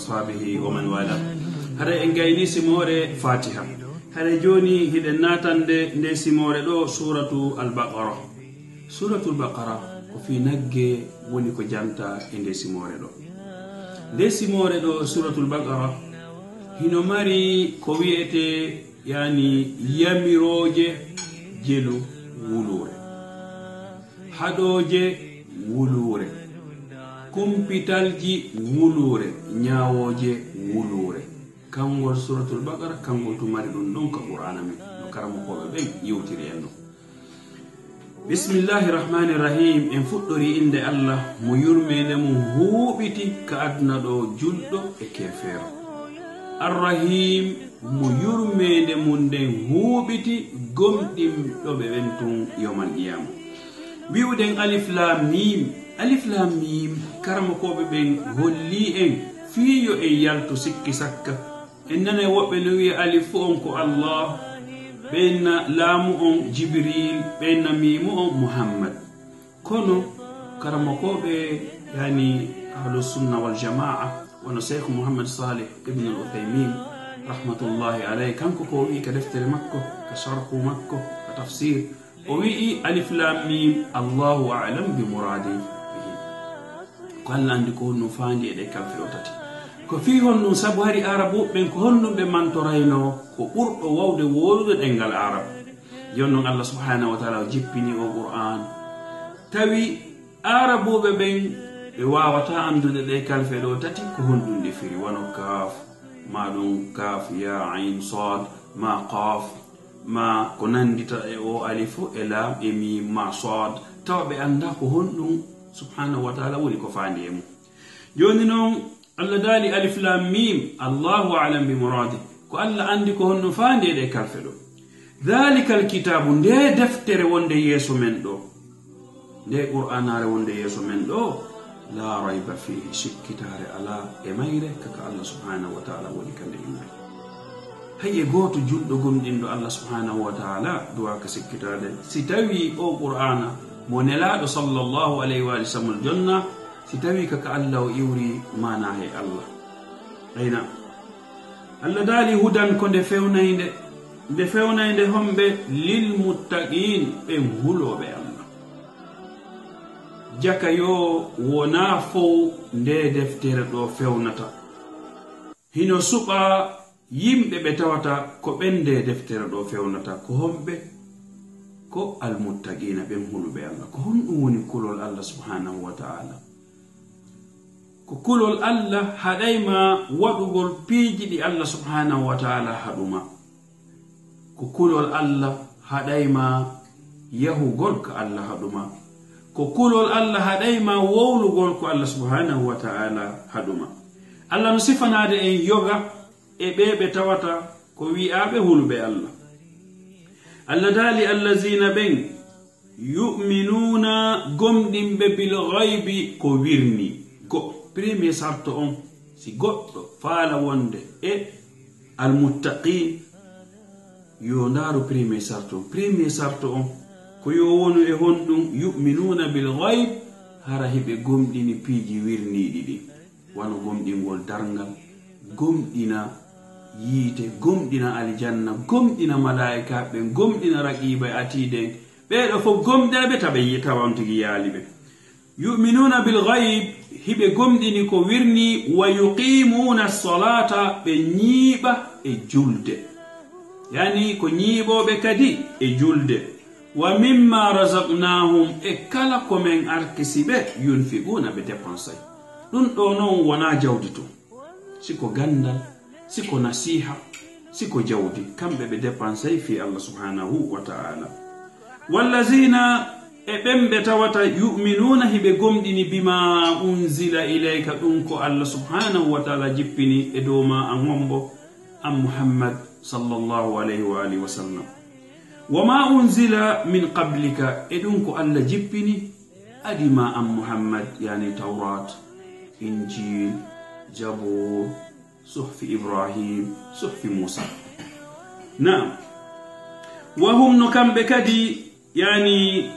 وأصحابه ومن والاه. هذا إنجايني سمورة فاتحة. هذا جوني هدناتن دي سمورة دو سورة البقرة. سورة البقرة وفي نجى ونكو جانتا إندي سمورة دو. دي سمورة دو سورة البقرة هنو ماري كويته يعني يميروجي جلو ولوري hadoje wulure kumpitalji wulure nyawoje wulure kangol suratul baqara kangol tumari dun don ka qur'ana mi no karamo ko be yewtiri enno bismillahir rahmanir rahim en fuddori inde allah mo yurmede mo hubiti ka adna do juldo e kefero arrahim mo yurmede mun den hubiti gomdim do be wentun yomal qiyamah wiwden alif lam mim karama ko be ben holli en fiyo e yalto sikki sakka en nana wobbe no wi alif on ko allah benna lamu on jibril benna mimu on muhammad kono karama ko be yani ahlus sunna wal jamaa wa shaykh muhammad salih ibn al-uthaymin rahmatullahi alayhi kanko ko wi ka deftere makko ka sharhu makko ka tafsir وي ألف لام ميم الله أعلم بمراده به قال عندي كون نفاندي إليك الفيوتاتي كفي هون نسبهاري عربو بين كون بمن تراينو كقرء وود وود إنجل عرب يونو الله سبحانه وتعالى جبني القرآن تبي عربو بين واوتا عند إليك الفيوتاتي كون دون دفري وانو كاف ما دون كاف يا عين صاد ما قاف ما كنندita o alifu ela emi ma sad tawbe anda ko honno subhanahu wa ta'ala woni ko faandiyemu joni non alla dali alif lam mim Allahu a'lam bi muradi ko alla andi ko honno faandi de kalfedo dhalika alkitabu de deftere wonde yeso men do de qur'anare wonde yeso men do la rayba fihi shikkitare ala e mayre kaka Allah subhanahu wa ta'ala woni kande imani haye goto juldo gomdindo Allah subhanahu wa ta'ala duwa ka sikkitade si tawi o qur'ana mo nelado sallallahu alayhi wa sallam jonna si tawi ka Allah iwri mana he Allah ayna Allah dali hudan ko de fewnayde hombe lil muttaqin be hulobe Allah jaka yo wona fo nde deftere do fewnata hino suba yimbe be tawata ko bende deftere do fewnata ko hombe ko almuttaqina be hulube Allah ko hon woni kulol Allah subhanahu wa ta'ala ko kulol Allah hadaima wadugol piiji di Allah subhanahu wa ta'ala haduma ko kulol Allah hadaima yahugol ko Allah haduma ko kulol Allah hadaima wowlugol ko Allah subhanahu wa ta'ala haduma Allah no sifanade en yoga e bebe tawata ko wi'abe hulbe Allah Allah dali allazina ben yu'minuna gomdimbe bil ghaibi ko wirni ko premier sarto on si goddo faala wonde e al muttaqin yo ndaru premier sarto on ko yo wonu e hondum yu'minuna bil ghaib hara hibe gomdini piiji wirni didi wano gomdingol darngal gomdina yite gomdina aljanna gomdina malaika be gomdina raqiba atiden be do fo gomdina be tabe yitawantigi yalibe yu'minuna bil ghaib hibe gomdini ko wirni wa yuqimuna as-salata be nyiba e julde yani ko nyibo be kadi e julde wa mimma razaqnahum e kala ko men arkisibe yunfiquna be dépensay dun do non wana jawdito siko gandal siko nasiha siko jawdi kambe be dépensay fi Allah subhanahu wa ta'ala wallazina e bembe tawata yu'minuna hibe gomdini bima unzila ilayka dun ko Allah subhanahu wa ta'ala jippini e doma an hombo am Muhammad sallallahu alayhi wa alihi wa sallam wama unzila min qablika e dun ko Allah jippini adima am Muhammad yani Tawrat Injil Jabur صحف إبراهيم صحف موسى نعم وهم نكم بكدي يعني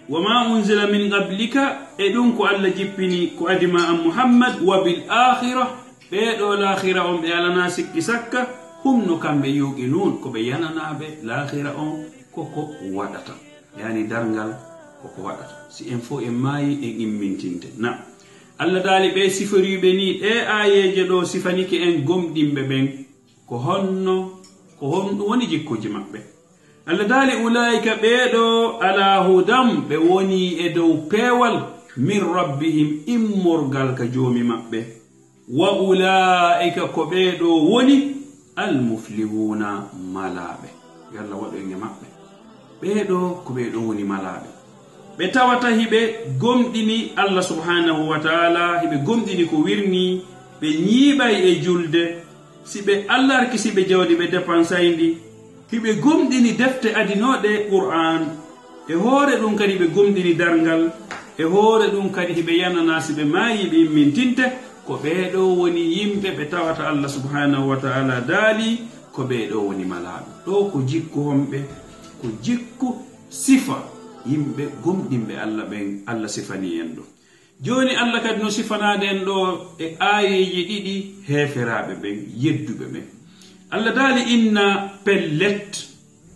وما أنزل من قبلك إدونك على جبني كأدماء محمد وبالآخرة بيدو الآخرة أم يالنا سكي سكا هم نكم يوقنون كو بياننا بالآخرة أم كوكو ودتا يعني درنغال كوكو ودتا سي انفو اماي ان امنتينت نعم الله دالي بي سفري بني آية جدو سفانيك ان غمدين ببين كو هنو وني جيكوجي مابbe Allah dali ulaika bedo ala hudam be woni e dow pewal min rabbihim immorgal ka jomi mabbe wa ulaika ko bedo woni al muflihuna malabe yalla wado nge mabbe bedo ko bedo woni malabe be tawata hibe gomdini Allah subhanahu wa ta'ala hibe gomdini ko wirni be nyibay e julde sibe Allah arki sibe jawdi be depensayndi hibe gomdini defte adinode Qur'an e hoore dum kadi be gomdini dargal e hoore dum kadi hibe yanana sibe mayi be mintinte ko beedo woni yimbe be tawata Allah subhanahu wa ta'ala dali ko beedo woni malabe do ko jikku hombe ko jikku sifa yimbe gomdimbe Allah ben Allah sifani en do joni Allah kadi no sifanade en do e ayeji didi heferabe ben yeddube ben Allah dali inna pellet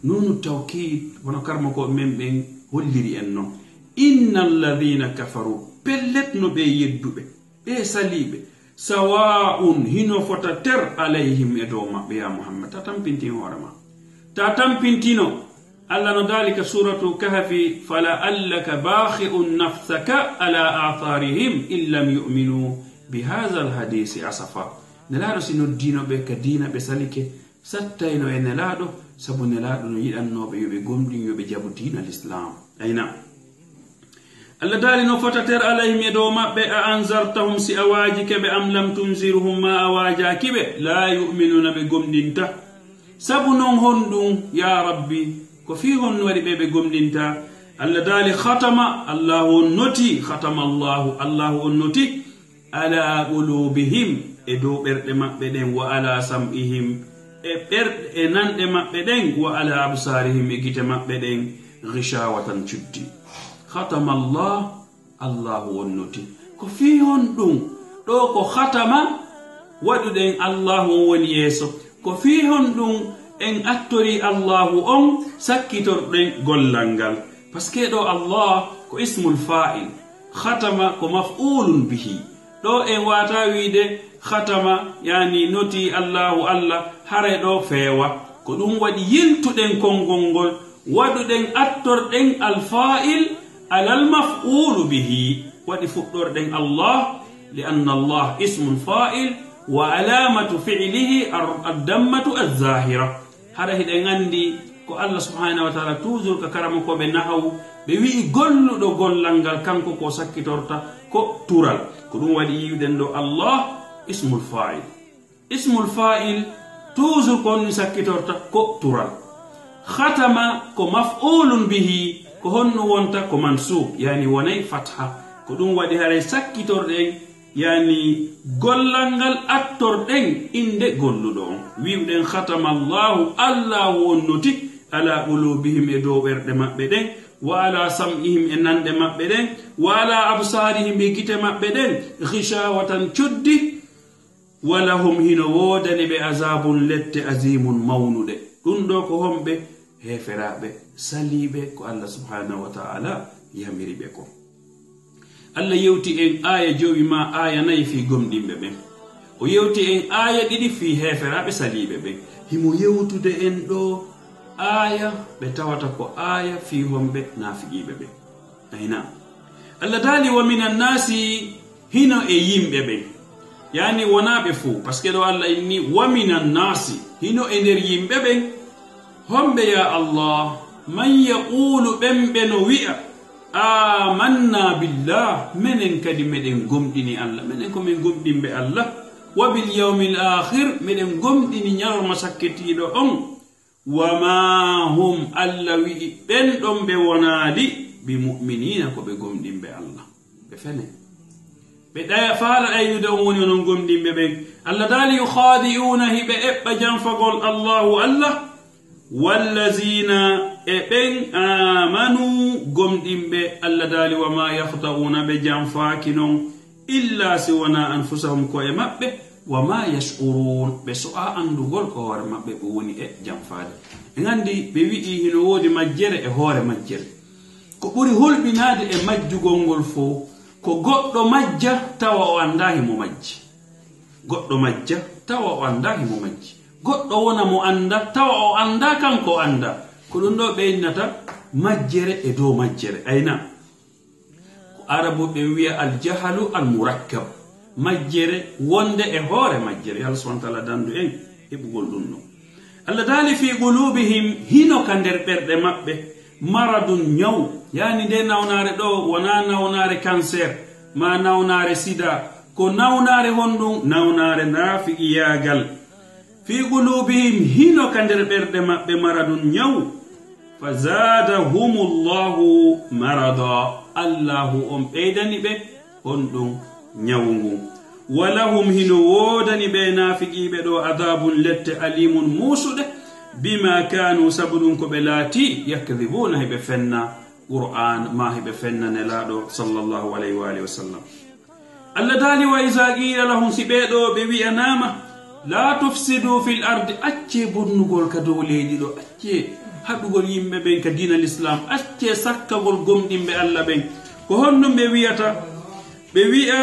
nunu tawkid wono karma ko memben holliri en non innal ladhina kafaru pellet no be yeddube be salibe sawa'un hino fota ter alayhim edo mabbe ya Muhammad tatampinti horama tatampintino Allah no dalika suratu kahfi fala allaka bakhi'un nafsaka ala atharihim illam yu'minu bihadha alhadith asafa nelado sino dino be kadina be salike sattayno e nelado sabu nelado no yidannobe yobe gomdin yobe jabudina l'islam ayna Allah dali no fotater alayhim edo mabbe a anzartahum si awajike be am lam tunzirhum ma awajakibe la yu'minuna be gomdinta sabu non hondum ya rabbi ko fi hon wadi be gomdinta Allah dali khatama Allahu noti khatama Allahu noti ala qulubihim e dow ɓerɗe maɓɓe ɗen wa ala sam'ihim e ɓerɗe e nanɗe maɓɓe ɗen wa ala absarihim e gite maɓɓe ɗen ghishawatan cuddi khatama Allahu wonnoti ko fi hon ɗum ɗo ko khatama waɗuɗen Allahu woni yeeso ko fi hon ɗum en attori Allahu on sakkitorɗen gollal ngal par ce que ɗo Allah ko ismul fa'il khatama ko maf'ulun bihi ɗo en wata wiide khatama yani noti Allahu Allah hare do fewa ko dum wadi yiltuden kongongol waduden attorden alfa'il alal maf'ul bihi wadi fuddorden Allah lianna Allah ismun fa'il wa alamatu fi'lihi ad-dammatu az-zahira hare hiden andi ko Allah subhanahu wa ta'ala toujours ka karamo ko be nahaw be wi golludo gollangal kanko ko sakkitorta ko tural ko dum wadi yiwden do Allah اسم الفاعل توزر كون سكتورتا كو تورا ختم كو مفعول به كو هن وونتا كو منصوب يعني وني فتحه كو دون وادي هاري سكتور دين يعني غولانغال اتور دين اندي غولودون ويودن ختم الله ونوتي على قلوبهم ادو برده مابbe den وعلى سمعهم انند مابbe den وعلى ابصارهم بكيت مابbe den غشاوة چدي ولهم هنا ودن بعذاب لت عظيم مونود دون ko hombe heferabe salibe ko Allah subhanahu wa ta'ala yamiri be ko Allah yewti en aya jowi ma aya nay fi gomdimbe be o yewti en aya didi fi heferabe salibe be himo yewtude en do aya be tawata ko aya fi hombe nafigibe be ayna Allah dali wa minan nasi hino e yimbe be yani wonabe fu parce que do Allah inni wa minan nasi hino ender yimbe be hombe ya Allah man yaqulu bembe no wi'a amanna billah menen kadi meden gomdini Allah menen ko men gomdimbe Allah wa bil yawmil akhir meden gomdini nyawma sakketido on wa ma hum allawi ben dombe wonali bi mu'minina ko be gomdimbe Allah be fene بدايه فال ايدون ونون غومديم بين الله دال يخادعون هبه ابجان فقول الله والذين ابن امنوا غومديم به الله دال وما يخطئون بجان فاكنون الا سونا انفسهم كو مابbe وما يشعرون بسؤال أندوغل كهور ما بيوني جنفاد عندي بيجي هنا ودي مجرى هور مجرى كبوري هول بنادي مججونغول فو كغدو مجja tawa o andahi mo majji goddo majja tawa o andahi mo majji goddo wona mo anda tawa o anda kanko anda ko dum do be innata majjere e do majjere ayna ko arabu be wiya al jahalu al murakkab majjere wonde e hore majjere yalla subhanahu wa ta'ala dandu en hebugol dum no alla dali fi qulubihim hino kander berde mabbe maradun nyaw yani de nawnare do wona nawnare cancer ma nawnare sida ko nawnare hondum nawnare nafiqiyagal fi qulubihim hino kander berde mabbe maradun nyaw fazadahumullahu marada allahu on beydani be hondum nyawngu walahum hino wodani be nafiqibe do adabun lette alimun musude bima kanu sabudun ko belati yakdhibuna hibe fenna qur'an ma hibe fenna nelado sallallahu alayhi wa alihi wasallam alla dali wa iza qila lahum sibedo be wi anama la tufsidu fil ardi acce bonnugol ka dow leydi do acce hadugol yimbe ben ka dina l'islam acce sakkagol gomdimbe alla ben ko honnum be wiata be wi'a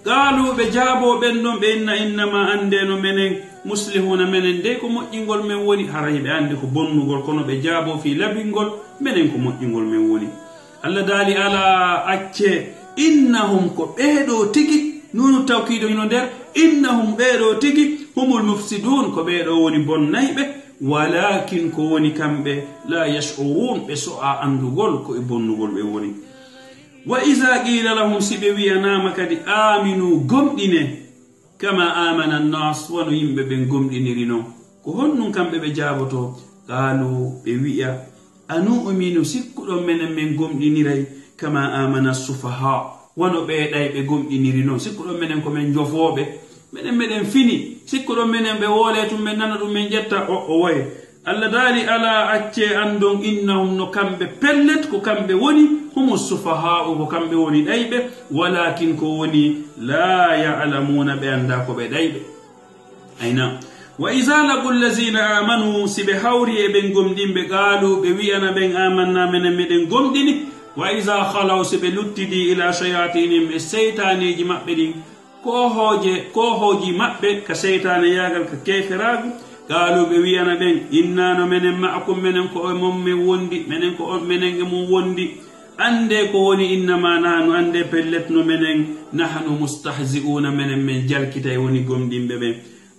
qalu be jabo ben don be innama andeno menen muslihuna menen de ko mojjingol men woni harayibe ande ko bonnugol kono be jabo fi labingol menen ko mojjingol men woni alla dali ala acce innahum ko beedo tigi nunu tawkido ino der innahum beedo tigi humul mufsidun ko beedo woni bonnaybe walakin ko woni kambe la yash'urun be so'a andugol ko e bonnugol be woni wa iza qila lahum sibiwi anama kadi aminu gomdine kama amana an-nas wano yimbe ben gomdinirino ko honnum kambe be jaboto qalu be wi'a anu uminu sikkudo menen men gomdiniray kama amana as-sufaha wano be daybe gomdinirino sikkudo menen ko men jofobe meden fini sikkudo menen be woletum men nana dum men jetta o way alla dali ala acce andon innahum no kambe pellet ko kambe woni humus sufaha ko kambe woni daybe walakin ko woni la ya'lamuna bi anda ko be daybe ayna wa iza laqul lazina amanu sibhawri e ben gomdimbe qalu be wi'ana ben amanna meden gomdini wa iza khalaw sibe luttidi ila shayatinihim saytaniji mabbe din ko hoji mabbe ka saytane yagal ka keferagu قالوا بويانا بين إننا نمنن معكم منن كو من وندي منن كو منن مو وندي ande ko woni innama nahnu ande pelletno menen nahnu mustahzi'una menen men jalkita woni gomdimbe be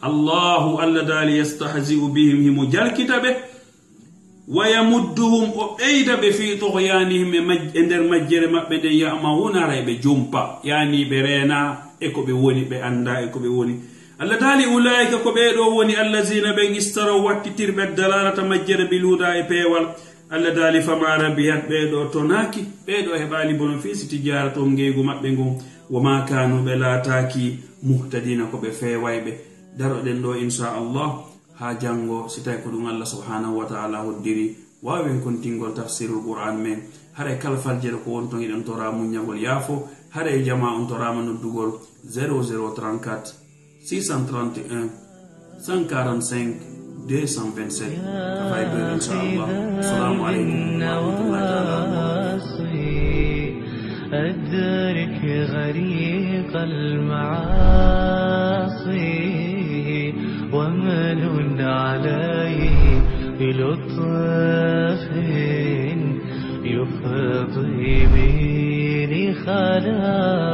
Allahu alla dali yastahzi'u bihim him jalkitabe wa yamudduhum ubayda bi fi tughyanihim ender majjere mabbe de ya'mahuna raybe jumpa yani be rena e ko be woni be anda e ko be woni alla dali ulaika ko be do woni allazina ben istaraw wattitir be dalalata majjere bil huda e pewal alla dali fama rabiyat be do tonaki be do hebali bonofisi tijarato ngeygu mabbe ngum wama kanu be lataki muhtadina ko be fewaybe daro den do insha Allah ha jango sitay ko dum Allah subhanahu wa ta'ala hoddiri wawen kontingol tafsirul qur'an men hare kal faljere ko wonto ngidon to ramu nyagol yafo hare jama on to ramu noddugol 0034 631 145 227 كفاية إن شاء الله. السلام عليكم ورحمة الله تعالى. أدرك غريق المعاصي ومن عليه بلطف يفضي بني خلاص.